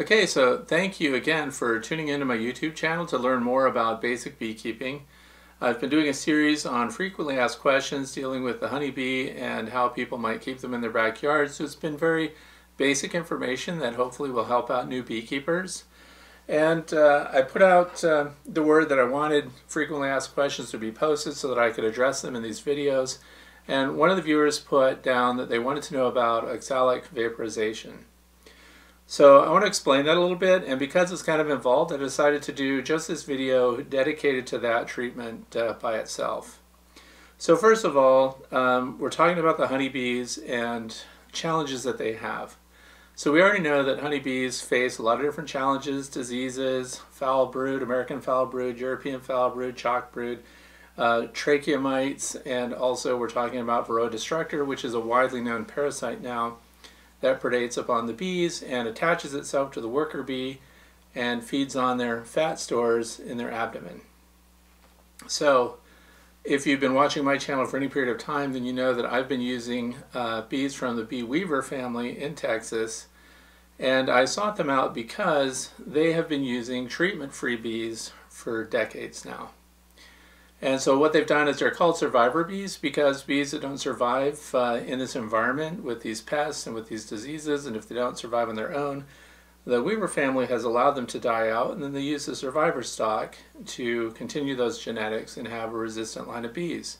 Okay, so thank you again for tuning into my YouTube channel to learn more about basic beekeeping. I've been doing a series on frequently asked questions dealing with the honeybee and how people might keep them in their backyards. So it's been very basic information that hopefully will help out new beekeepers. And I put out the word that I wanted frequently asked questions to be posted so that I could address them in these videos. And one of the viewers put down that they wanted to know about oxalic vaporization. So I want to explain that a little bit, and because it's kind of involved, I decided to do just this video dedicated to that treatment by itself. So first of all, we're talking about the honeybees and challenges that they have. So we already know that honeybees face a lot of different challenges, diseases, foul brood, American foul brood, European foul brood, chalk brood, trachea mites, and also we're talking about Varroa destructor, which is a widely known parasite now that predates upon the bees and attaches itself to the worker bee and feeds on their fat stores in their abdomen. So if you've been watching my channel for any period of time, then you know that I've been using bees from the bee weaver family in Texas, and I sought them out because they have been using treatment-free bees for decades now. And so what they've done is they're called survivor bees because bees that don't survive in this environment with these pests and with these diseases, and if they don't survive on their own, the Weaver family has allowed them to die out, and then they use the survivor stock to continue those genetics and have a resistant line of bees.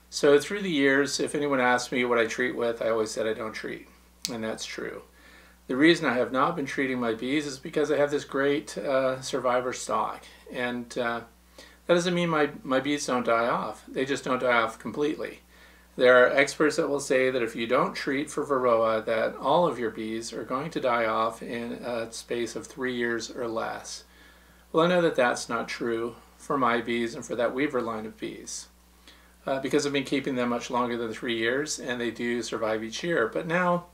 So through the years, if anyone asks me what I treat with, I always said I don't treat, and that's true. The reason I have not been treating my bees is because I have this great survivor stock, and that doesn't mean my bees don't die off. They just don't die off completely. There are experts that will say that if you don't treat for Varroa, that all of your bees are going to die off in a space of 3 years or less. Well, I know that that's not true for my bees and for that Weaver line of bees because I've been keeping them much longer than 3 years, and they do survive each year. But now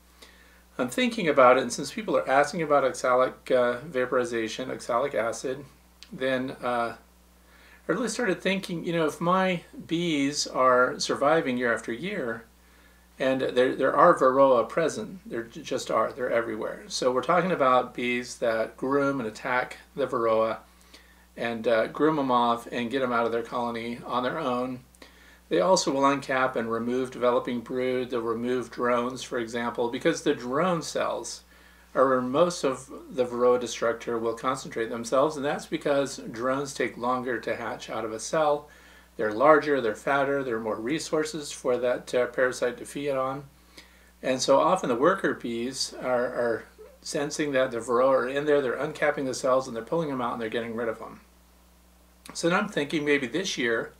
I'm thinking about it, and since people are asking about oxalic vaporization, oxalic acid, then I really started thinking, you know, if my bees are surviving year after year, and there are Varroa present, there just are, they're everywhere. So we're talking about bees that groom and attack the Varroa and groom them off and get them out of their colony on their own. They also will uncap and remove developing brood. They'll remove drones, for example, because the drone cells are where most of the Varroa destructor will concentrate themselves, and that's because drones take longer to hatch out of a cell. They're larger, they're fatter, there are more resources for that parasite to feed on. And so often the worker bees are sensing that the Varroa are in there, they're uncapping the cells and they're pulling them out and they're getting rid of them. So now I'm thinking maybe this year,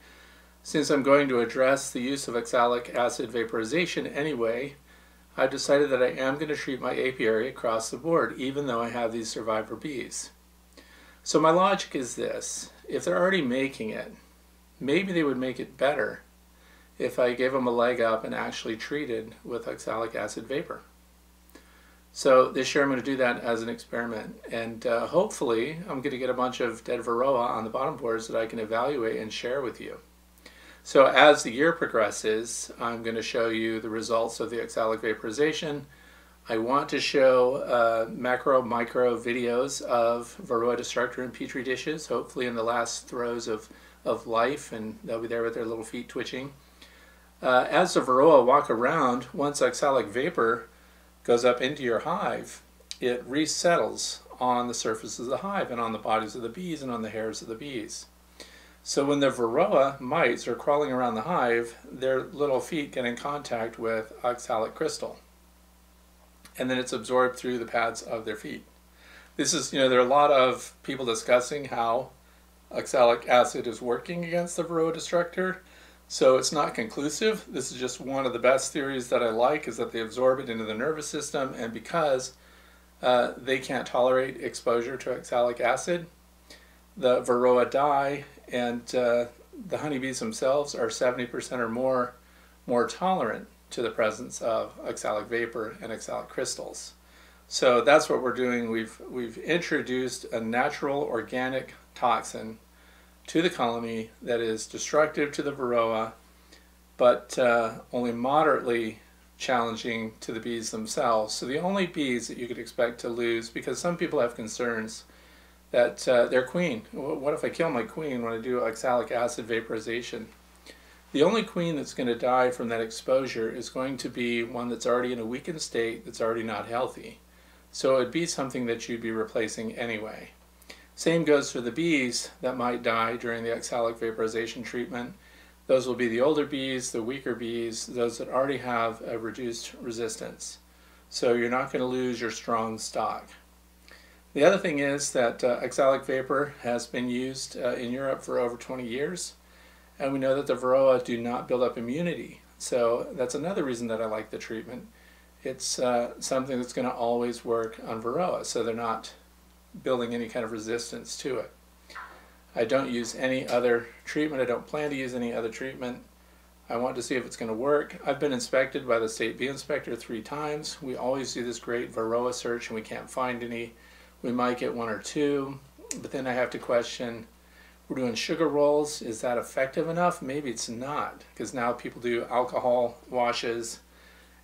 since I'm going to address the use of oxalic acid vaporization anyway, I've decided that I am going to treat my apiary across the board, even though I have these survivor bees. So my logic is this: if they're already making it, maybe they would make it better if I gave them a leg up and actually treated with oxalic acid vapor. So this year I'm going to do that as an experiment, and hopefully I'm going to get a bunch of dead Varroa on the bottom boards that I can evaluate and share with you. So as the year progresses, I'm going to show you the results of the oxalic vaporization. I want to show macro, micro videos of Varroa destructor in petri dishes, hopefully in the last throes of life, and they'll be there with their little feet twitching. As the Varroa walk around, once oxalic vapor goes up into your hive, it resettles on the surface of the hive and on the bodies of the bees and on the hairs of the bees. So when the Varroa mites are crawling around the hive, their little feet get in contact with oxalic crystal, and then it's absorbed through the pads of their feet. This is, you know, there are a lot of people discussing how oxalic acid is working against the Varroa destructor, so it's not conclusive. This is just one of the best theories that I like, is that they absorb it into the nervous system, and because they can't tolerate exposure to oxalic acid, the Varroa die, and the honeybees themselves are 70% or more tolerant to the presence of oxalic vapor and oxalic crystals. So that's what we're doing. We've introduced a natural organic toxin to the colony that is destructive to the Varroa, but only moderately challenging to the bees themselves. So the only bees that you could expect to lose, because some people have concerns that their queen, what if I kill my queen when I do oxalic acid vaporization? The only queen that's going to die from that exposure is going to be one that's already in a weakened state, that's already not healthy. So it would be something that you'd be replacing anyway. Same goes for the bees that might die during the oxalic vaporization treatment. Those will be the older bees, the weaker bees, those that already have a reduced resistance. So you're not going to lose your strong stock. The other thing is that oxalic vapor has been used in Europe for over 20 years, and we know that the Varroa do not build up immunity. So that's another reason that I like the treatment. It's something that's going to always work on Varroa, so they're not building any kind of resistance to it. I don't use any other treatment. I don't plan to use any other treatment. I want to see if it's going to work. I've been inspected by the state bee inspector 3 times. We always do this great Varroa search and we can't find any. We might get 1 or 2, but then I have to question, we're doing sugar rolls, is that effective enough? Maybe it's not, because now people do alcohol washes,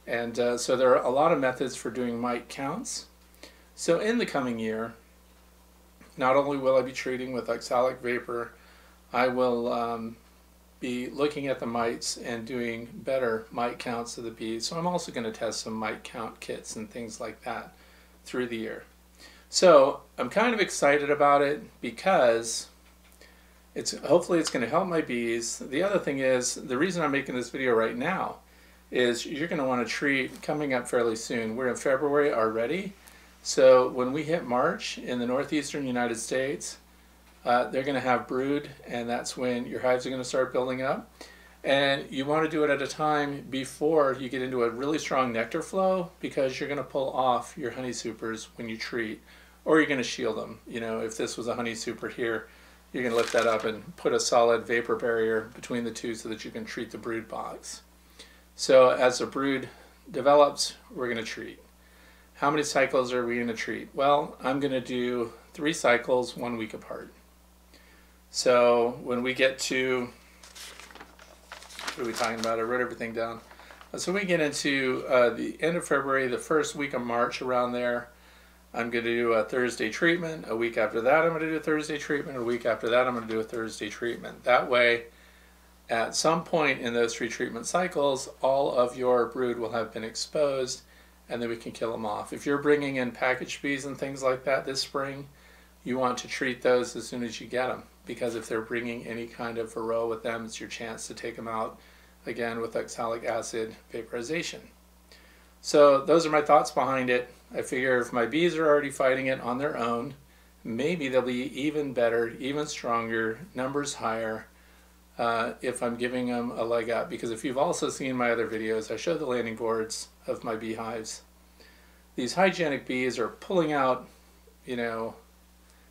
and so there are a lot of methods for doing mite counts. So in the coming year, not only will I be treating with oxalic vapor, I will be looking at the mites and doing better mite counts of the bees. So I'm also going to test some mite count kits and things like that through the year. So I'm kind of excited about it because hopefully it's going to help my bees. The other thing is, the reason I'm making this video right now is you're going to want to treat coming up fairly soon. We're in February already. So when we hit March in the northeastern United States, they're going to have brood, and that's when your hives are going to start building up. And you want to do it at a time before you get into a really strong nectar flow, because you're going to pull off your honey supers when you treat, or you're going to shield them. You know, if this was a honey super here, you're going to lift that up and put a solid vapor barrier between the two so that you can treat the brood box. So as the brood develops, we're going to treat. How many cycles are we going to treat? Well, I'm going to do 3 cycles 1 week apart. So when we get to, what are we talking about? I wrote everything down. So we get into the end of February, the first week of March, around there, I'm going to do a Thursday treatment. A week after that, I'm going to do a Thursday treatment. A week after that, I'm going to do a Thursday treatment. That way, at some point in those 3 treatment cycles, all of your brood will have been exposed, and then we can kill them off. If you're bringing in package bees and things like that this spring, you want to treat those as soon as you get them, because if they're bringing any kind of Varroa with them, it's your chance to take them out, again, with oxalic acid vaporization. So those are my thoughts behind it. I figure if my bees are already fighting it on their own, maybe they'll be even better, even stronger, numbers higher, if I'm giving them a leg up. Because if you've also seen my other videos, I show the landing boards of my beehives. These hygienic bees are pulling out, you know,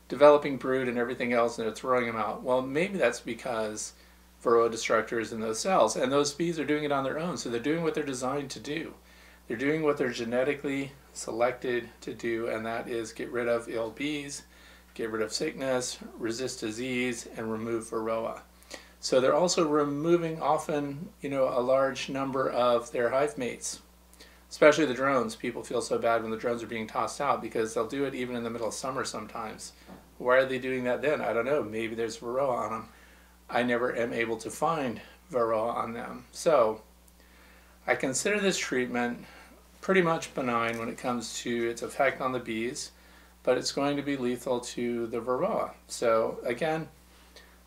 developing brood and everything else, and they're throwing them out. Well, maybe that's because Varroa destructor is in those cells, and those bees are doing it on their own. So they're doing what they're designed to do. They're doing what they're genetically selected to do, and that is get rid of ill bees, get rid of sickness, resist disease, and remove Varroa. So they're also removing often, you know, a large number of their hive mates, especially the drones. People feel so bad when the drones are being tossed out because they'll do it even in the middle of summer sometimes. Why are they doing that then? I don't know. Maybe there's Varroa on them. I never am able to find Varroa on them. So I consider this treatment pretty much benign when it comes to its effect on the bees, but it's going to be lethal to the Varroa. So again,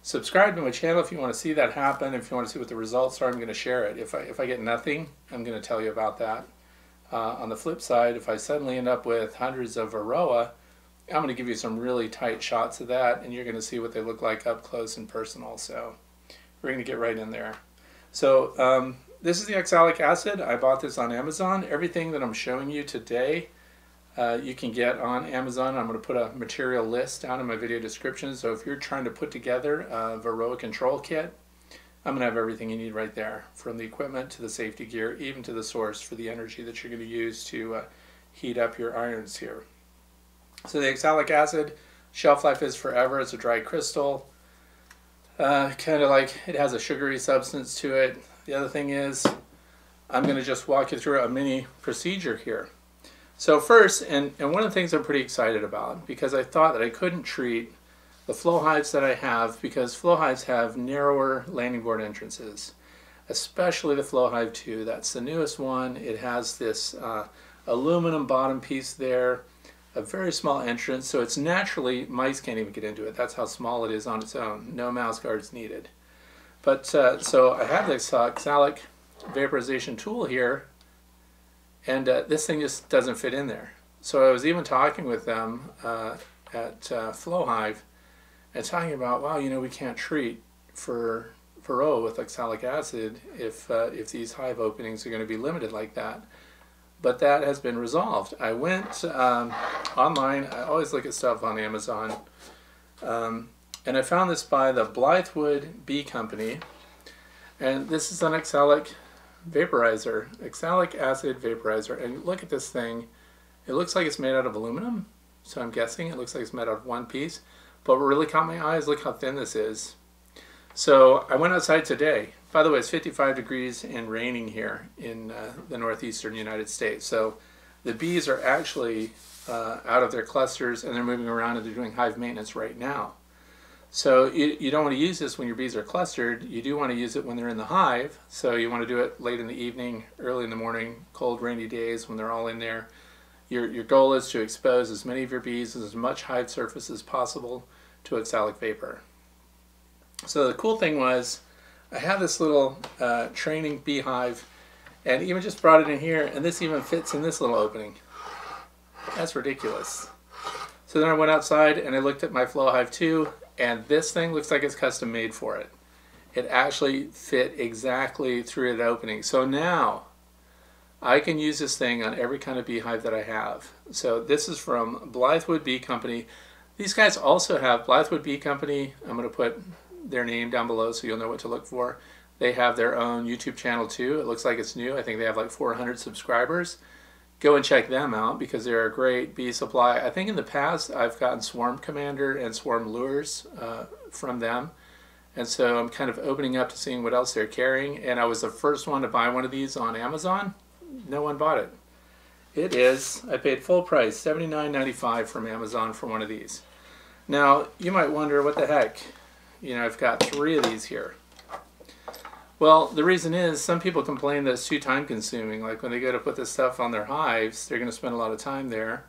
subscribe to my channel if you want to see that happen. If you want to see what the results are, I'm going to share it. If I get nothing, I'm going to tell you about that. On the flip side, if I suddenly end up with hundreds of Varroa, I'm going to give you some really tight shots of that, and you're going to see what they look like up close and personal. So we're going to get right in there. So this is the oxalic acid. I bought this on Amazon. Everything that I'm showing you today you can get on Amazon. I'm going to put a material list down in my video description. So if you're trying to put together a Varroa control kit, I'm going to have everything you need right there, from the equipment to the safety gear, even to the source for the energy that you're going to use to heat up your irons here. So the oxalic acid, shelf life is forever. It's a dry crystal. Kind of like it has a sugary substance to it. The other thing is I'm going to just walk you through a mini procedure here. So first, and one of the things I'm pretty excited about, because I thought that I couldn't treat the flow hives that I have, because flow hives have narrower landing board entrances, especially the Flow Hive 2. That's the newest one. It has this aluminum bottom piece there, a very small entrance, so it's naturally, mice can't even get into it. That's how small it is on its own. No mouse guards needed. But so I have this oxalic vaporization tool here, and this thing just doesn't fit in there. So I was even talking with them at Flow Hive and talking about, wow, you know, we can't treat for Varroa with oxalic acid if these hive openings are going to be limited like that. But that has been resolved. I went online. I always look at stuff on Amazon. And I found this by the Blythewood Bee Company. And this is an oxalic vaporizer, oxalic acid vaporizer. And look at this thing. It looks like it's made out of aluminum. So I'm guessing it looks like it's made out of one piece. But what really caught my eye is look how thin this is. So I went outside today. By the way, it's 55 degrees and raining here in the northeastern United States. So the bees are actually out of their clusters and they're moving around and they're doing hive maintenance right now. So you don't want to use this when your bees are clustered. You do want to use it when they're in the hive. So you want to do it late in the evening, early in the morning, cold, rainy days when they're all in there. Your goal is to expose as many of your bees as much hive surface as possible to oxalic vapor. So the cool thing was, I have this little training beehive, and even just brought it in here, and this even fits in this little opening. That's ridiculous. So then I went outside and I looked at my Flow Hive 2, and this thing looks like it's custom made for it. It actually fit exactly through that opening. So now I can use this thing on every kind of beehive that I have. So this is from Blythewood Bee Company. These guys also have Blythewood Bee Company. I'm going to put their name down below so you'll know what to look for. They have their own YouTube channel too. It looks like it's new. I think they have like 400 subscribers. Go and check them out because they're a great bee supply. I think in the past I've gotten Swarm Commander and Swarm Lures from them. And so I'm kind of opening up to seeing what else they're carrying. And I was the first one to buy one of these on Amazon. No one bought it. It is, I paid full price, $79.95 from Amazon for one of these. Now, you might wonder, what the heck? You know, I've got 3 of these here. Well, the reason is some people complain that it's too time consuming. Like when they go to put this stuff on their hives, they're going to spend a lot of time there.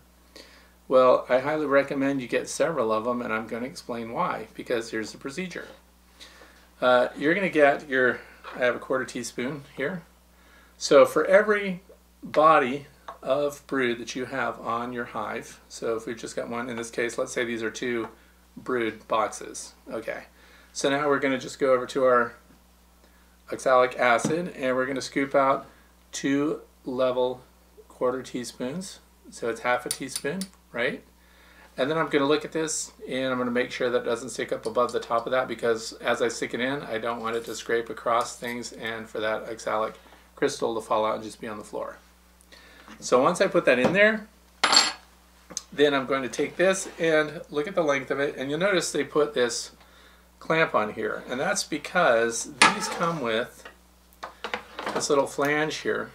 Well, I highly recommend you get several of them, and I'm going to explain why, because here's the procedure. You're going to get your, I have a 1/4 teaspoon here. So for every body of brood that you have on your hive, so if we've just got one, in this case, let's say these are 2 brood boxes. Okay, so now we're going to just go over to our oxalic acid, and we're going to scoop out 2 level 1/4 teaspoons. So it's 1/2 teaspoon, right? And then I'm going to look at this, and I'm going to make sure that it doesn't stick up above the top of that, because as I stick it in, I don't want it to scrape across things and for that oxalic crystal to fall out and just be on the floor. So once I put that in there, then I'm going to take this and look at the length of it, and you'll notice they put this clamp on here, and that's because these come with this little flange here,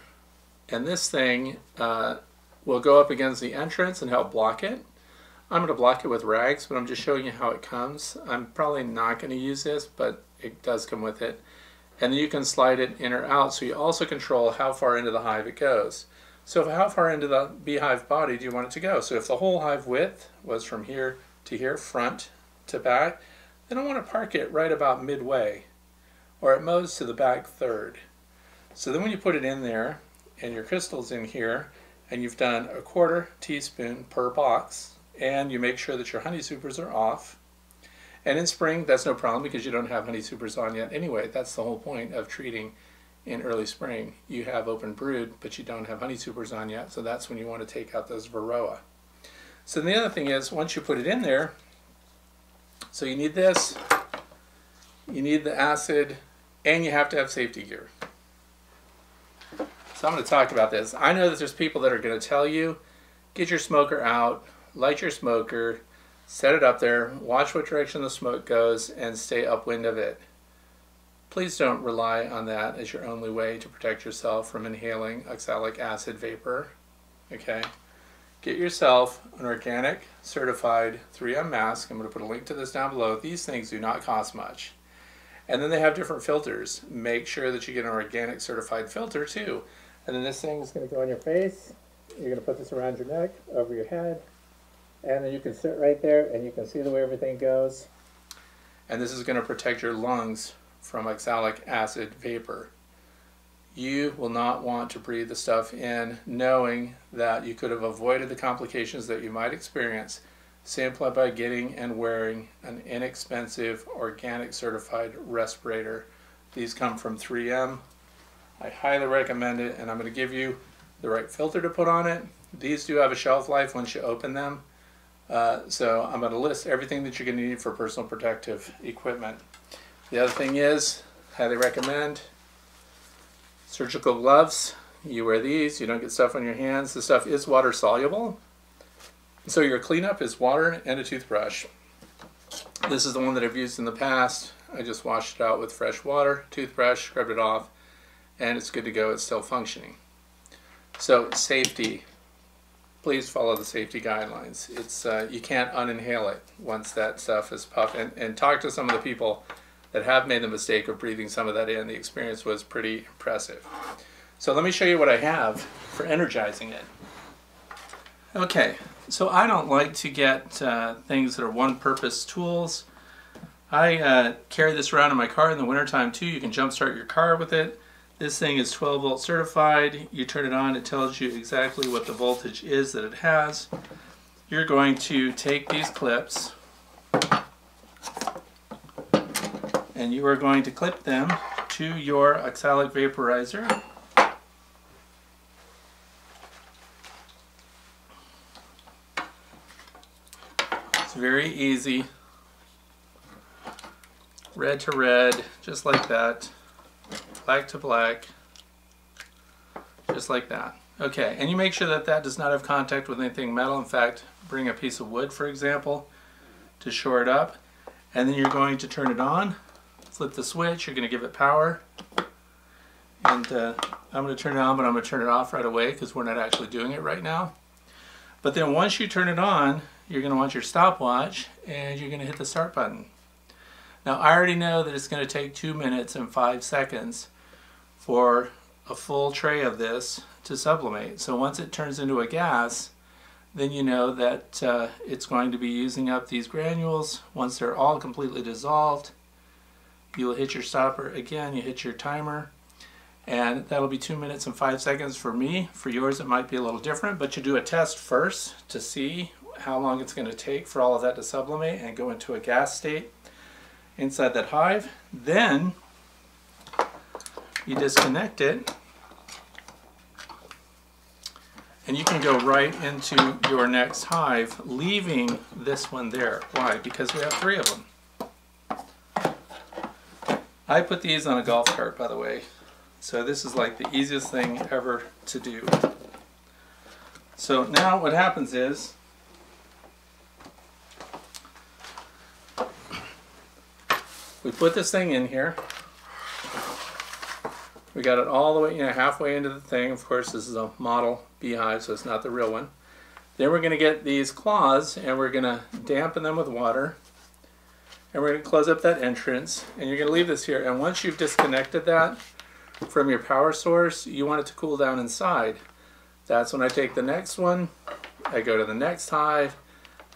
and this thing will go up against the entrance and help block it. I'm going to block it with rags, but I'm just showing you how it comes. I'm probably not going to use this, but it does come with it. And then you can slide it in or out, so you also control how far into the hive it goes. So how far into the beehive body do you want it to go? So if the whole hive width was from here to here, front to back, then I want to park it right about midway, or at most to the back third. So then when you put it in there, and your crystal's in here, and you've done a 1/4 teaspoon per box, and you make sure that your honey supers are off. And in spring, that's no problem because you don't have honey supers on yet anyway. That's the whole point of treating in early spring. You have open brood, but you don't have honey supers on yet, so that's when you want to take out those Varroa. So the other thing is, once you put it in there, so you need this, you need the acid, and you have to have safety gear. So I'm going to talk about this. I know that there's people that are going to tell you, get your smoker out, light your smoker, set it up there, watch what direction the smoke goes, and stay upwind of it. please don't rely on that as your only way to protect yourself from inhaling oxalic acid vapor. Okay? Get yourself an organic certified 3M mask. I'm going to put a link to this down below. These things do not cost much. And then they have different filters. Make sure that you get an organic certified filter too. And then this thing is going to go on your face. You're going to put this around your neck, over your head. And then you can sit right there and you can see the way everything goes. And this is going to protect your lungs from oxalic acid vapor. You will not want to breathe the stuff in knowing that you could have avoided the complications that you might experience simply by getting and wearing an inexpensive organic certified respirator. These come from 3M. I highly recommend it, and I'm going to give you the right filter to put on it. These do have a shelf life once you open them. So I'm going to list everything that you're going to need for personal protective equipment. The other thing is, highly recommend surgical gloves. You wear these, you don't get stuff on your hands. The stuff is water soluble. So your cleanup is water and a toothbrush. This is the one that I've used in the past. I just washed it out with fresh water, toothbrush, scrubbed it off, and it's good to go. It's still functioning. So safety. Please follow the safety guidelines. It's you can't uninhale it once that stuff is puffed. And talk to some of the people that have made the mistake of breathing some of that in. The experience was pretty impressive. So let me show you what I have for energizing it. Okay, so I don't like to get things that are one-purpose tools. I carry this around in my car in the wintertime too. You can jumpstart your car with it. This thing is 12 volt certified. You turn it on, it tells you exactly what the voltage is that it has. You're going to take these clips and you are going to clip them to your oxalic vaporizer. It's very easy. Red to red, just like that. Black to black, just like that. Okay, and you make sure that that does not have contact with anything metal. In fact, bring a piece of wood, for example, to shore it up. And then you're going to turn it on, flip the switch, you're going to give it power. And I'm going to turn it on, but I'm going to turn it off right away because we're not actually doing it right now. But then once you turn it on, you're going to want your stopwatch and you're going to hit the start button. Now I already know that it's going to take 2 minutes and 5 seconds for a full tray of this to sublimate. So once it turns into a gas, then you know that it's going to be using up these granules. Once they're all completely dissolved, you will hit your stopper again, you hit your timer, and that'll be 2 minutes and 5 seconds for me. For yours it might be a little different, but you do a test first to see how long it's going to take for all of that to sublimate and go into a gas state inside that hive. Then you disconnect it and you can go right into your next hive, leaving this one there. Why? Because we have 3 of them. I put these on a golf cart, by the way, so this is like the easiest thing ever to do. So now what happens is we put this thing in here. We got it all the way, halfway into the thing. Of course, this is a model beehive, so it's not the real one. Then we're going to get these claws and we're going to dampen them with water. And we're going to close up that entrance. And you're going to leave this here. And once you've disconnected that from your power source, you want it to cool down inside. That's when I take the next one. I go to the next hive.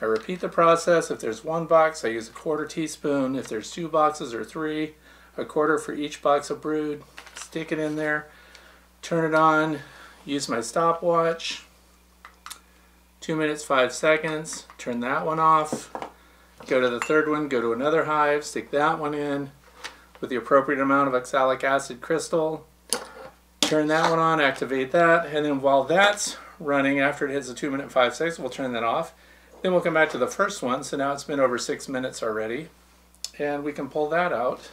I repeat the process. If there's 1 box, I use a 1/4 teaspoon. If there's 2 boxes or 3, a 1/4 for each box of brood. Stick it in there, turn it on, use my stopwatch, 2 minutes, 5 seconds, turn that one off, go to the 3rd one, go to another hive, stick that one in with the appropriate amount of oxalic acid crystal, turn that one on, activate that, and then while that's running, after it hits the 2 minute 5 seconds, we'll turn that off. Then we'll come back to the first one. So now it's been over 6 minutes already, and we can pull that out.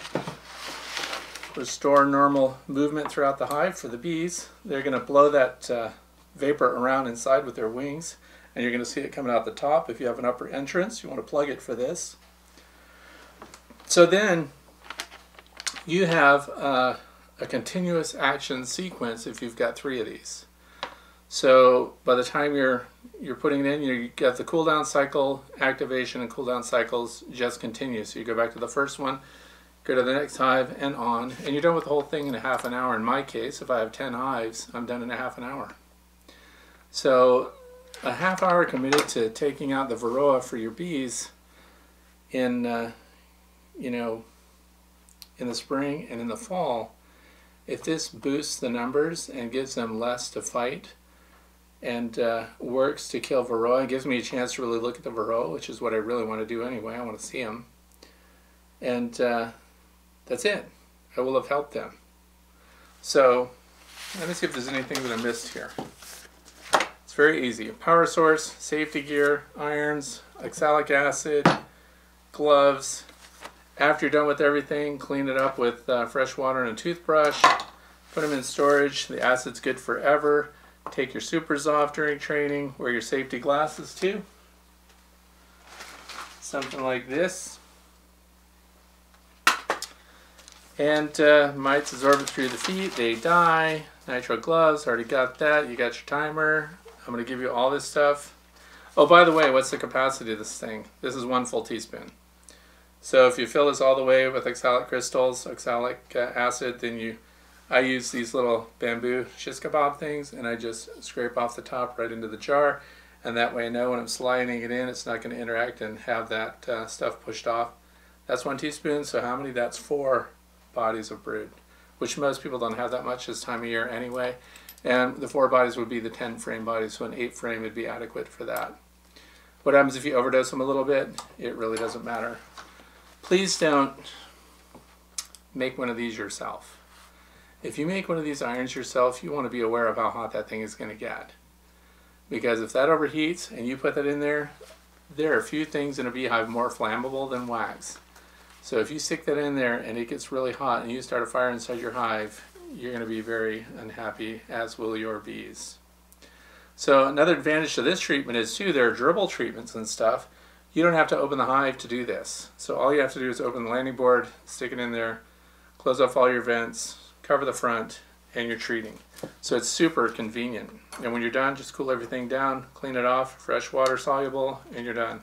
Restore normal movement throughout the hive for the bees. They're going to blow that vapor around inside with their wings, and you're going to see it coming out the top. If you have an upper entrance, you want to plug it for this. So then you have a continuous action sequence if you've got 3 of these. So by the time you're putting it in, you got the cooldown cycle, activation, and cooldown cycles just continue. So you go back to the first one, go to the next hive, and on, and you're done with the whole thing in a half an hour. In my case, if I have 10 hives, I'm done in a half an hour. So a half hour committed to taking out the varroa for your bees in you know, in the spring and in the fall, if this boosts the numbers and gives them less to fight and works to kill varroa, it gives me a chance to really look at the varroa, which is what I really want to do anyway. I want to see them. And that's it. I will have helped them. So let me see if there's anything that I missed here. It's very easy. Power source, safety gear, irons, oxalic acid, gloves. After you're done with everything, clean it up with fresh water and a toothbrush. Put them in storage. The acid's good forever. Take your supers off during training. Wear your safety glasses too. Something like this. And mites absorb it through the feet. They die. Nitro gloves. Already got that. You got your timer. I'm going to give you all this stuff. Oh, by the way, what's the capacity of this thing? This is 1 full teaspoon. So if you fill this all the way with oxalic crystals, oxalic acid, then I use these little bamboo shish kebab things, and I just scrape off the top right into the jar, and that way I know when I'm sliding it in, it's not going to interact and have that stuff pushed off. That's 1 teaspoon, so how many? That's 4 bodies of brood, which most people don't have that much this time of year anyway, and the 4 bodies would be the 10 frame bodies, so an 8 frame would be adequate for that. What happens if you overdose them a little bit? It really doesn't matter. Please don't make one of these yourself. If you make one of these irons yourself, you want to be aware of how hot that thing is going to get. Because if that overheats and you put that in there, there are a few things in a beehive more flammable than wax. So if you stick that in there and it gets really hot and you start a fire inside your hive, you're going to be very unhappy, as will your bees. So another advantage to this treatment is too, there are dribble treatments and stuff. You don't have to open the hive to do this. So all you have to do is open the landing board, stick it in there, close off all your vents, cover the front, and you're treating. So it's super convenient. And when you're done, just cool everything down, clean it off, fresh water soluble, and you're done.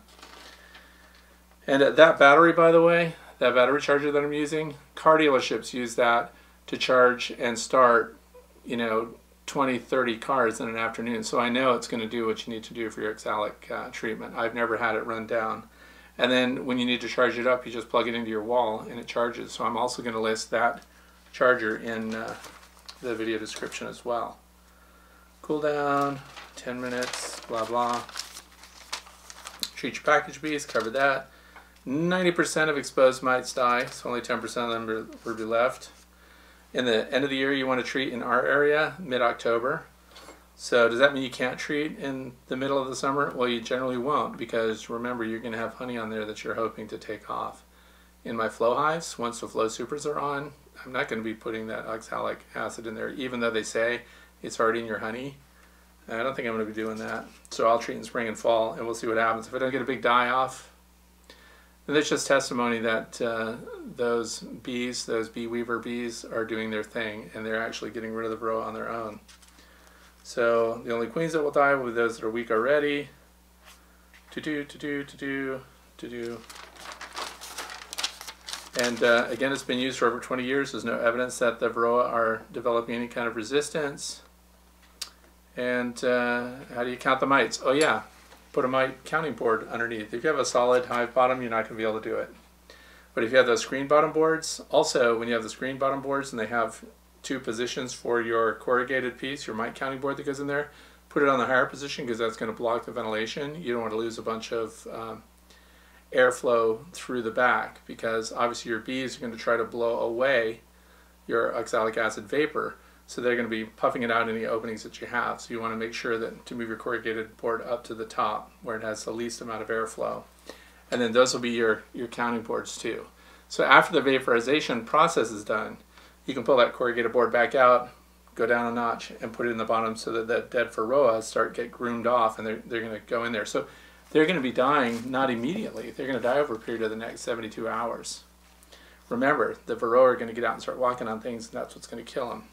And that battery, by the way, that battery charger that I'm using, car dealerships use that to charge and start, you know, 20, 30 cars in an afternoon. So I know it's going to do what you need to do for your oxalic treatment. I've never had it run down. And then when you need to charge it up, you just plug it into your wall and it charges. So I'm also going to list that charger in the video description as well. Cool down, 10 minutes, blah blah. Treat your package bees, cover that. 90% of exposed mites die, so only 10% of them will be left. In the end of the year, you want to treat in our area mid-October. So does that mean you can't treat in the middle of the summer? Well, you generally won't, because remember, you're going to have honey on there that you're hoping to take off. In my flow hives, once the flow supers are on, I'm not going to be putting that oxalic acid in there, even though they say it's already in your honey. I don't think I'm going to be doing that. So I'll treat in spring and fall, and we'll see what happens. If I don't get a big die-off, then it's just testimony that those bees, those bee weaver bees, are doing their thing, and they're actually getting rid of the varroa on their own. So the only queens that will die will be those that are weak already. And again, it's been used for over 20 years. There's no evidence that the varroa are developing any kind of resistance. And how do you count the mites? Oh yeah, put a mite counting board underneath. If you have a solid hive bottom, you're not going to be able to do it. But if you have those screen bottom boards, also when you have the screen bottom boards and they have 2 positions for your corrugated piece, your mite counting board that goes in there, put it on the higher position because that's going to block the ventilation. You don't want to lose a bunch of airflow through the back, because obviously your bees are going to try to blow away your oxalic acid vapor. So they're going to be puffing it out in the openings that you have. So you want to make sure that to move your corrugated board up to the top where it has the least amount of airflow. And then those will be your counting boards too. So after the vaporization process is done, you can pull that corrugated board back out, go down a notch, and put it in the bottom so that the dead varroa get groomed off, and they're going to go in there. So they're going to be dying not immediately. They're going to die over a period of the next 72 hours. remember, the Varroa are going to get out and start walking on things, and that's what's going to kill them.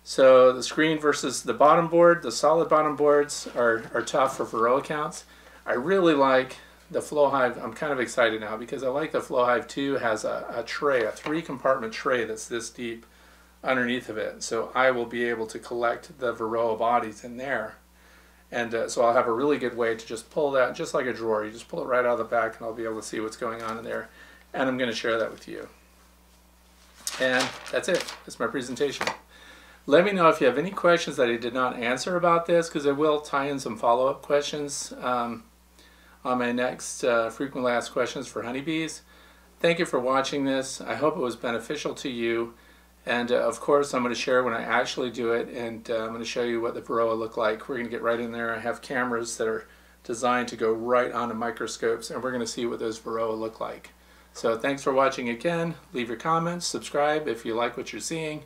So the screen versus the bottom board, the solid bottom boards are tough for Varroa counts. I really like the FlowHive. I'm kind of excited now because I like the FlowHive 2 has a tray, a 3-compartment tray that's this deep underneath of it. So I will be able to collect the Varroa bodies in there. And so I'll have a really good way to just pull that, just like a drawer. You just pull it right out of the back and I'll be able to see what's going on in there. And I'm going to share that with you. And that's it. That's my presentation. Let me know if you have any questions that I did not answer about this, because I will tie in some follow-up questions on my next frequently asked questions for honeybees. Thank you for watching this. I hope it was beneficial to you. And of course, I'm going to share when I actually do it, and I'm going to show you what the Varroa look like. We're going to get right in there. I have cameras that are designed to go right onto microscopes, and we're going to see what those Varroa look like. So thanks for watching again. Leave your comments, subscribe if you like what you're seeing,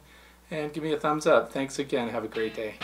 and give me a thumbs up. Thanks again. Have a great day.